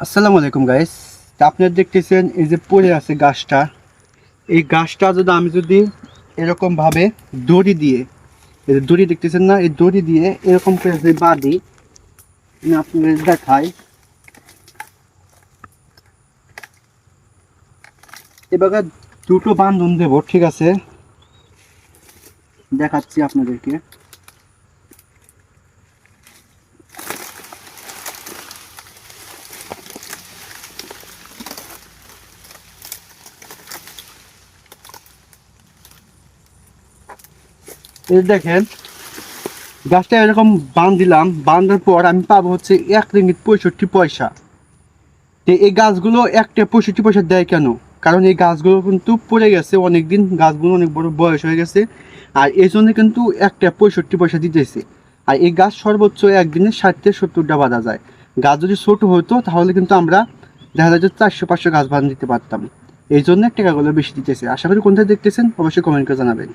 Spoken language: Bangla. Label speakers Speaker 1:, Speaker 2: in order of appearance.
Speaker 1: আসসালামু আলাইকুম গাইস। আপনারা দেখতেছেন এই যে পড়ে আছে গাছটা। এই গাছটা আমি এরকম ভাবে দড়ি দিয়ে, এই যে দড়ি দেখতেছেন না, এই দড়ি দিয়ে এরকম করে যদি বাঁধি, আমি আপনাদের দেখাই। এবার দুটো বান্ধন দেব, ঠিক আছে, দেখাচ্ছি আপনাদেরকে। এই দেখেন, গাছটা এরকম দিলাম, বাঁধার পর আমি পাবো হচ্ছে 1 রিঙ্গিত 65 পয়সা। তো এই গাছগুলো একটা 65 পয়সা দেয় কেন? কারণ এই গাছগুলো কিন্তু পড়ে গেছে অনেকদিন, গাছগুলো অনেক বড় বয়স হয়ে গেছে, আর এই জন্য কিন্তু একটা 65 পয়সা দিতেছে। আর এই গাছ সর্বোচ্চ একদিনে 60 থেকে 70টা বাঁধা যায়। গাছ যদি ছোট হতো তাহলে কিন্তু আমরা দেখা যায় যে 400-500 গাছ বাঁধা দিতে পারতাম। এই জন্য টাকাগুলো বেশি দিতেছে। আশা করি কোনটা দেখতেছেন, অবশ্যই কমেন্ট করে জানাবেন।